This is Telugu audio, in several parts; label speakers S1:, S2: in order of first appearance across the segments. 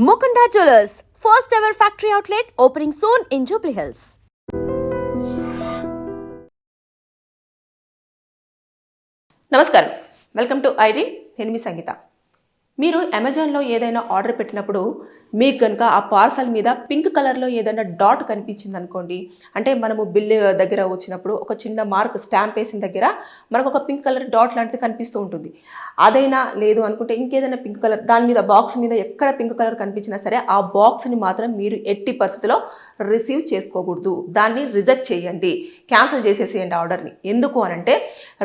S1: Mukunda Jewelers, first ever factory outlet opening soon in Jubilee Hills.
S2: నమస్కారం, వెల్కమ్ టు ఐడి. నేను మీ సంగీత. మీరు అమెజాన్లో ఏదైనా ఆర్డర్ పెట్టినప్పుడు మీకు కనుక ఆ పార్సల్ మీద పింక్ కలర్లో ఏదైనా డాట్ కనిపించింది అనుకోండి, అంటే మనము బిల్లు దగ్గర వచ్చినప్పుడు ఒక చిన్న మార్క్ స్టాంప్ వేసిన దగ్గర మనకు ఒక పింక్ కలర్ డాట్ లాంటిది కనిపిస్తూ ఉంటుంది. అదైనా లేదు అనుకుంటే ఇంకేదైనా పింక్ కలర్ దాని మీద బాక్స్ మీద ఎక్కడ పింక్ కలర్ కనిపించినా సరే ఆ బాక్స్ని మాత్రం మీరు ఎట్టి పరిస్థితిలో రిసీవ్ చేసుకోకూడదు. దాన్ని రిజెక్ట్ చేయండి, క్యాన్సిల్ చేసేసేయండి ఆర్డర్ని. ఎందుకు అనంటే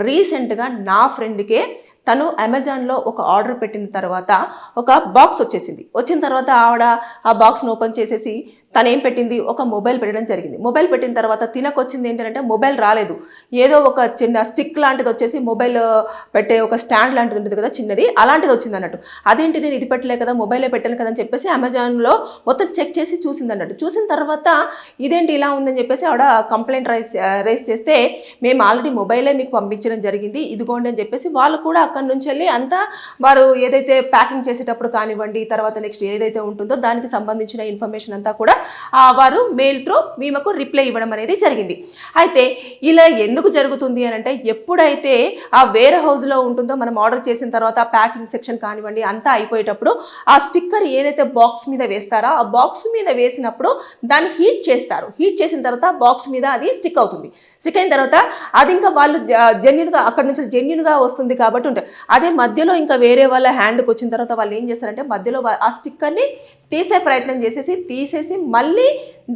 S2: రీసెంట్గా నా ఫ్రెండ్కే తను అమెజాన్లో ఒక ఆర్డర్ పెట్టిన తర్వాత ఒక బాక్స్ వచ్చేసింది. వచ్చిన తర్వాత ఆవిడ ఆ బాక్స్ను ఓపెన్ చేసేసి తను ఏం పెట్టింది, ఒక మొబైల్ పెట్టడం జరిగింది. మొబైల్ పెట్టిన తర్వాత తినకు వచ్చింది ఏంటంటే మొబైల్ రాలేదు, ఏదో ఒక చిన్న స్టిక్ లాంటిది వచ్చేసి మొబైల్ పెట్టే ఒక స్టాండ్ లాంటిది ఉంటుంది కదా చిన్నది, అలాంటిది వచ్చింది అన్నట్టు. అదేంటి నేను ఇది పెట్టలే కదా, మొబైలే పెట్టాను కదా అని చెప్పేసి అమెజాన్లో మొత్తం చెక్ చేసి చూసింది అన్నట్టు. చూసిన తర్వాత ఇదేంటి ఇలా ఉందని చెప్పేసి ఆవిడ కంప్లైంట్ రైస్ చేస్తే మేము ఆల్రెడీ మొబైలే మీకు పంపించడం జరిగింది, ఇదిగోండి అని చెప్పేసి వాళ్ళు కూడా అక్కడి నుంచి వెళ్ళి అంతా వారు ఏదైతే ప్యాకింగ్ చేసేటప్పుడు కానివ్వండి, తర్వాత నెక్స్ట్ ఏదైతే ఉంటుందో దానికి సంబంధించిన ఇన్ఫర్మేషన్ అంతా కూడా వారు మెయిల్ త్రూ మేమకు రిప్లై ఇవ్వడం అనేది జరిగింది. అయితే ఇలా ఎందుకు జరుగుతుంది అని అంటే, ఎప్పుడైతే ఆ వేర్ హౌస్లో ఉంటుందో మనం ఆర్డర్ చేసిన తర్వాత ప్యాకింగ్ సెక్షన్ కానివ్వండి అంతా అయిపోయేటప్పుడు ఆ స్టిక్కర్ ఏదైతే బాక్స్ మీద వేస్తారో ఆ బాక్స్ మీద వేసినప్పుడు దాన్ని హీట్ చేస్తారు. హీట్ చేసిన తర్వాత బాక్స్ మీద అది స్టిక్ అవుతుంది. స్టిక్ అయిన తర్వాత అది ఇంకా వాళ్ళు జెన్యున్గా అక్కడ నుంచి జెన్యున్గా వస్తుంది కాబట్టి ఉంటుంది. అదే మధ్యలో ఇంకా వేరే వాళ్ళ హ్యాండ్కి వచ్చిన తర్వాత వాళ్ళు ఏం చేస్తారంటే మధ్యలో ఆ స్టిక్కర్ని తీసే ప్రయత్నం తీసేసి మళ్ళీ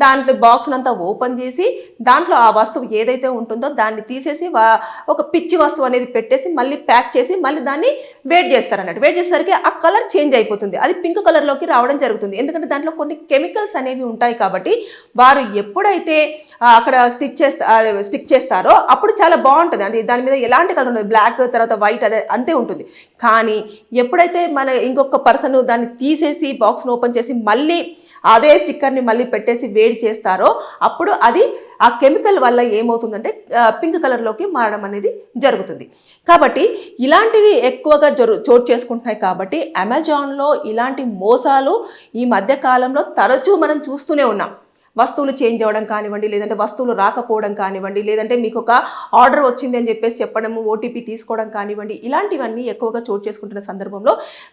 S2: దాంట్లో బాక్స్ని అంతా ఓపెన్ చేసి దాంట్లో ఆ వస్తువు ఏదైతే ఉంటుందో దాన్ని తీసేసి ఒక పిచ్చి వస్తువు అనేది పెట్టేసి మళ్ళీ ప్యాక్ చేసి మళ్ళీ దాన్ని వేట్ చేస్తారన్నట్టు. వేట్ చేసేసరికి ఆ కలర్ చేంజ్ అయిపోతుంది, అది పింక్ కలర్లోకి రావడం జరుగుతుంది. ఎందుకంటే దాంట్లో కొన్ని కెమికల్స్ అనేవి ఉంటాయి కాబట్టి వారు ఎప్పుడైతే అక్కడ స్టిక్ చేస్తారో అప్పుడు చాలా బాగుంటుంది. అది దాని మీద ఎలాంటి కలర్ ఉండదు, బ్లాక్ తర్వాత వైట్ అదే అంతే ఉంటుంది. కానీ ఎప్పుడైతే మన ఇంకొక పర్సన్ దాన్ని తీసేసి బాక్స్ను ఓపెన్ చేసి మళ్ళీ అదే స్టిక్కర్ని మళ్ళీ పెట్టేసి వేడి చేస్తారో అప్పుడు అది ఆ కెమికల్ వల్ల ఏమవుతుందంటే పింక్ కలర్లోకి మారడం అనేది జరుగుతుంది. కాబట్టి ఇలాంటివి ఎక్కువగా చోటు చేసుకుంటున్నాయి. కాబట్టి అమెజాన్లో ఇలాంటి మోసాలు ఈ మధ్య కాలంలో తరచూ మనం చూస్తూనే ఉన్నాం. వస్తువులు చేంజ్ అవ్వడం కానివ్వండి, లేదంటే వస్తువులు రాకపోవడం కానివ్వండి, లేదంటే మీకు ఒక ఆర్డర్ వచ్చింది అని చెప్పేసి చెప్పడము, ఓటీపీ తీసుకోవడం కానివ్వండి, ఇలాంటివన్నీ ఎక్కువగా చోటు చేసుకుంటున్న సందర్భంలో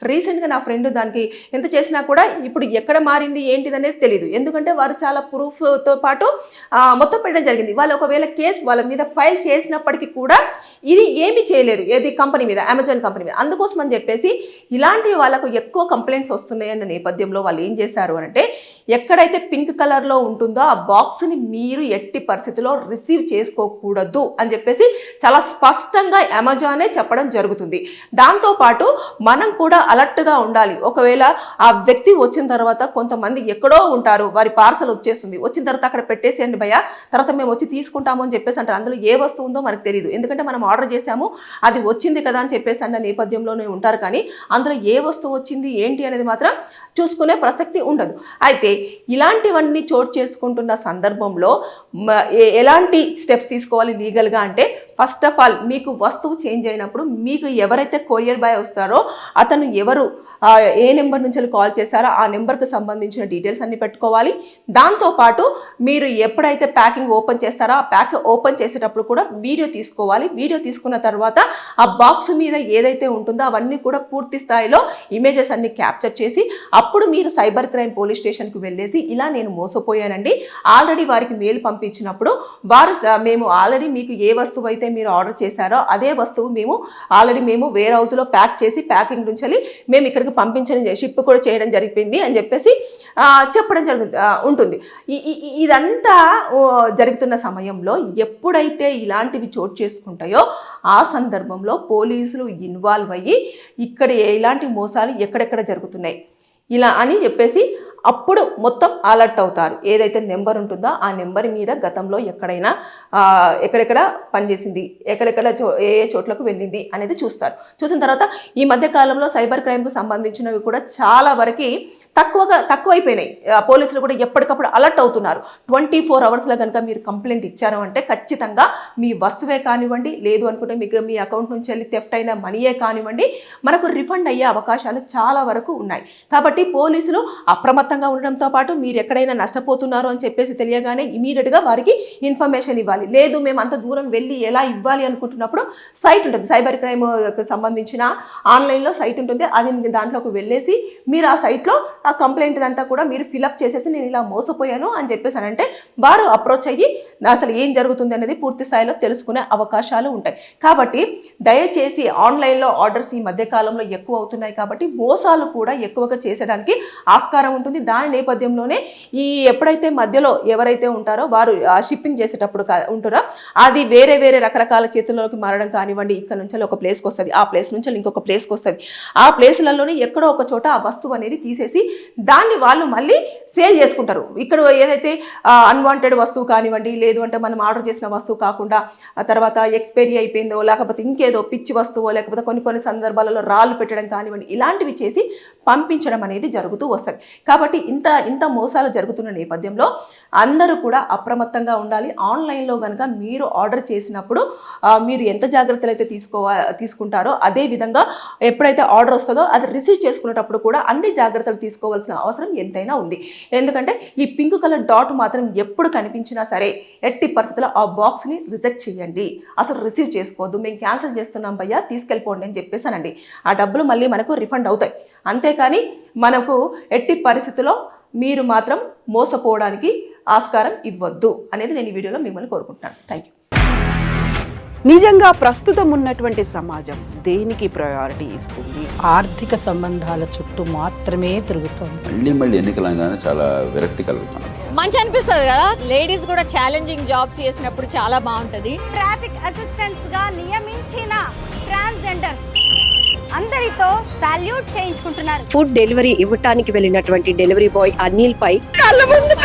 S2: రీసెంట్గా నా ఫ్రెండ్ దానికి ఎంత చేసినా కూడా ఇప్పుడు ఎక్కడ మారింది ఏంటిది అనేది తెలియదు. ఎందుకంటే వారు చాలా ప్రూఫ్తో పాటు మొత్తం పెట్టడం జరిగింది. వాళ్ళు ఒకవేళ కేసు వాళ్ళ మీద ఫైల్ చేసినప్పటికీ కూడా ఇది ఏమీ చేయలేరు, ఏది కంపెనీ మీద, అమెజాన్ కంపెనీ మీద. అందుకోసం అని చెప్పేసి ఇలాంటివి వాళ్ళకు ఎక్కువ కంప్లైంట్స్ వస్తున్నాయన్న నేపథ్యంలో వాళ్ళు ఏం చేశారు అంటే, ఎక్కడైతే పింక్ కలర్లో ఉంటుందో ఆ బాక్స్ని మీరు ఎట్టి పరిస్థితిలో రిసీవ్ చేసుకోకూడదు అని చెప్పేసి చాలా స్పష్టంగా అమెజానే చెప్పడం జరుగుతుంది. దాంతోపాటు మనం కూడా అలర్ట్గా ఉండాలి. ఒకవేళ ఆ వ్యక్తి వచ్చిన తర్వాత కొంతమంది ఎక్కడో ఉంటారు, వారి పార్సల్ వచ్చేస్తుంది, వచ్చిన తర్వాత అక్కడ పెట్టేసేయండి భయ్యా, తర్వాత మేము వచ్చి తీసుకుంటాము అని చెప్పేసి అంటారు. అందులో ఏ వస్తువు ఉందో మనకు తెలియదు, ఎందుకంటే మనం ఆర్డర్ చేసాము అది వచ్చింది కదా అని చెప్పేసి అన్న నేపథ్యంలోనే ఉంటారు. కానీ అందులో ఏ వస్తువు వచ్చింది ఏంటి అనేది మాత్రం చూసుకునే ప్రసక్తి ఉండదు. అయితే ఇలాంటివన్నీ చోటు చేసుకుంటున్న సందర్భంలో ఎలాంటి స్టెప్స్ తీసుకోవాలి లీగల్గా అంటే, ఫస్ట్ ఆఫ్ ఆల్ మీకు వస్తువు చేంజ్ అయినప్పుడు మీకు ఎవరైతే కొరియర్ బాయ్ వస్తారో అతను ఎవరు, ఏ నెంబర్ నుంచి కాల్ చేస్తారో ఆ నెంబర్కి సంబంధించిన డీటెయిల్స్ అన్ని పెట్టుకోవాలి. దాంతోపాటు మీరు ఎప్పుడైతే ప్యాకింగ్ ఓపెన్ చేస్తారో ఆ ప్యాక్ ఓపెన్ చేసేటప్పుడు కూడా వీడియో తీసుకోవాలి. వీడియో తీసుకున్న తర్వాత ఆ బాక్స్ మీద ఏదైతే ఉంటుందో అవన్నీ కూడా పూర్తి స్థాయిలో ఇమేజెస్ అన్ని క్యాప్చర్ చేసి అప్పుడు మీరు సైబర్ క్రైమ్ పోలీస్ స్టేషన్కి వెళ్ళేసి ఇలా నేను మోసపోయానండి, ఆల్రెడీ వారికి మెయిల్ పంపించినప్పుడు వారు మేము ఆల్రెడీ మీకు ఏ వస్తువు అయితే మీరు ఆర్డర్ చేశారో అదే వస్తువు మేము వేర్ హౌస్లో ప్యాక్ చేసి ప్యాకింగ్ నుంచి మేము ఇక్కడికి పంపించడం, షిప్ కూడా చేయడం జరిగింది అని చెప్పేసి చెప్పడం ఉంటుంది. ఇదంతా జరుగుతున్న సమయంలో ఎప్పుడైతే ఇలాంటివి చోటు చేసుకుంటాయో ఆ సందర్భంలో పోలీసులు ఇన్వాల్వ్ అయ్యి ఇక్కడ ఎలాంటి మోసాలు ఎక్కడెక్కడ జరుగుతున్నాయి ఇలా అని చెప్పేసి అప్పుడు మొత్తం అలర్ట్ అవుతారు. ఏదైతే నెంబర్ ఉంటుందో ఆ నెంబర్ మీద గతంలో ఎక్కడైనా ఎక్కడెక్కడ పనిచేసింది, ఎక్కడెక్కడ ఏ ఏ చోట్లకు వెళ్ళింది అనేది చూస్తారు. చూసిన తర్వాత ఈ మధ్య కాలంలో సైబర్ క్రైమ్కు సంబంధించినవి కూడా చాలా వరకు తక్కువైపోయినాయి. పోలీసులు కూడా ఎప్పటికప్పుడు అలర్ట్ అవుతున్నారు. 24 అవర్స్లో కనుక మీరు కంప్లైంట్ ఇచ్చారు అంటే ఖచ్చితంగా మీ వస్తువే కానివ్వండి, లేదు అనుకుంటే మీకు మీ అకౌంట్ నుంచి వెళ్ళి థెఫ్ట్ అయిన మనీయే కానివ్వండి, మనకు రిఫండ్ అయ్యే అవకాశాలు చాలా వరకు ఉన్నాయి. కాబట్టి పోలీసులు అప్రమత్తంగా ఉండడంతో పాటు మీరు ఎక్కడైనా నష్టపోతున్నారు అని చెప్పేసి తెలియగానే ఇమీడియట్గా వారికి ఇన్ఫర్మేషన్ ఇవ్వాలి. లేదు మేము అంత దూరం వెళ్ళి ఎలా ఇవ్వాలి అనుకుంటున్నప్పుడు సైట్ ఉంటుంది, సైబర్ క్రైమ్కి సంబంధించిన ఆన్లైన్లో సైట్ ఉంటుంది. అది దాంట్లోకి వెళ్ళేసి మీరు ఆ సైట్లో ఆ కంప్లైంట్ అంతా కూడా మీరు ఫిలప్ చేసేసి నేను ఇలా మోసపోయాను అని చెప్పేసి అంటే వారు అప్రోచ్ అయ్యి అసలు ఏం జరుగుతుంది అనేది పూర్తి స్థాయిలో తెలుసుకునే అవకాశాలు ఉంటాయి. కాబట్టి దయచేసి ఆన్లైన్లో ఆర్డర్స్ ఈ మధ్య కాలంలో ఎక్కువ అవుతున్నాయి కాబట్టి మోసాలు కూడా ఎక్కువగా చేసడానికి ఆస్కారం ఉంటుంది. దాని నేపథ్యంలోనే ఎప్పుడైతే మధ్యలో ఎవరైతే ఉంటారో వారు షిప్పింగ్ చేసేటప్పుడు ఉంటారో అది వేరే రకరకాల చేతుల్లోకి మారడం కానివ్వండి, ఇక్కడ నుంచి ఒక ప్లేస్కి వస్తుంది, ఆ ప్లేస్ నుంచి ఇంకొక ప్లేస్కి వస్తుంది, ఆ ప్లేస్లలోనే ఎక్కడో ఒక చోట ఆ వస్తువు అనేది తీసేసి దాన్ని వాళ్ళు మళ్ళీ సేల్ చేసుకుంటారు. ఇక్కడ ఏదైతే అన్వాంటెడ్ వస్తువు కానివ్వండి, లేదు అంటే మనం ఆర్డర్ చేసిన వస్తువు కాకుండా ఆ తర్వాత ఎక్స్పైరీ అయిపోయిందో, లేకపోతే ఇంకేదో పిచ్చి వస్తువో, లేకపోతే కొన్ని సందర్భాలలో రాళ్ళు పెట్టడం కానివ్వండి, ఇలాంటివి చేసి పంపించడం అనేది జరుగుతూ వస్తుంది. కాబట్టి ఇంత మోసాలు జరుగుతున్న నేపథ్యంలో అందరూ కూడా అప్రమత్తంగా ఉండాలి. ఆన్లైన్లో కనుక మీరు ఆర్డర్ చేసినప్పుడు మీరు ఎంత జాగ్రత్తలు అయితే తీసుకుంటారో అదే విధంగా ఎప్పుడైతే ఆర్డర్ వస్తుందో అది రిసీవ్ చేసుకునేటప్పుడు కూడా అన్ని జాగ్రత్తలు తీసుకోవాల్సిన అవసరం ఎంతైనా ఉంది. ఎందుకంటే ఈ పింక్ కలర్ డాట్ మాత్రం ఎప్పుడు కనిపించినా సరే ఎట్టి పరిస్థితుల్లో ఆ బాక్స్ని రిజెక్ట్ చేయండి, అసలు రిసీవ్ చేసుకోవద్దు. మేము క్యాన్సిల్ చేస్తున్నాం భయ్యా, తీసుకెళ్ళిపోండి అని చెప్పేసానండి. ఆ డబ్బులు మళ్ళీ మనకు రిఫండ్ అవుతాయి. అంతేకాని మనకు ఎట్టి పరిస్థితుల్లో మీరు మాత్రం మోసపోవడానికి ఆస్కారం ఇవ్వద్దు అనేది నేను ఈ వీడియోలో మిమ్మల్ని కోరుకుంటున్నాను. Thank you.
S3: నిజంగా ప్రస్తుతం ఉన్నటువంటి సమాజం దేనికి ప్రయారిటీ ఇస్తుంది?
S4: ఆర్థిక సంబంధాల చుట్టూ మాత్రమే తిరుగుతోంది.
S5: మళ్ళీ ఎన్నికలంగానే చాలా విరక్తి కలుగుతున్నాం.
S6: మంచి అనిపిస్తుంది కదా, లేడీస్ కూడా ఛాలెంజింగ్ జాబ్స్ చేసినప్పుడు చాలా బాగుంటది.
S7: ట్రాఫిక్ అసిస్టెంట్స్ గా నియమించిన ట్రాన్స్జెండర్స్ అందరితో సాల్యూట్ చేయించుకుంటున్నారు.
S8: ఫుడ్ డెలివరీ ఇవ్వటానికి వెళ్ళినటువంటి డెలివరీ బాయ్ అనిల్ పై కళ్ళ ముందు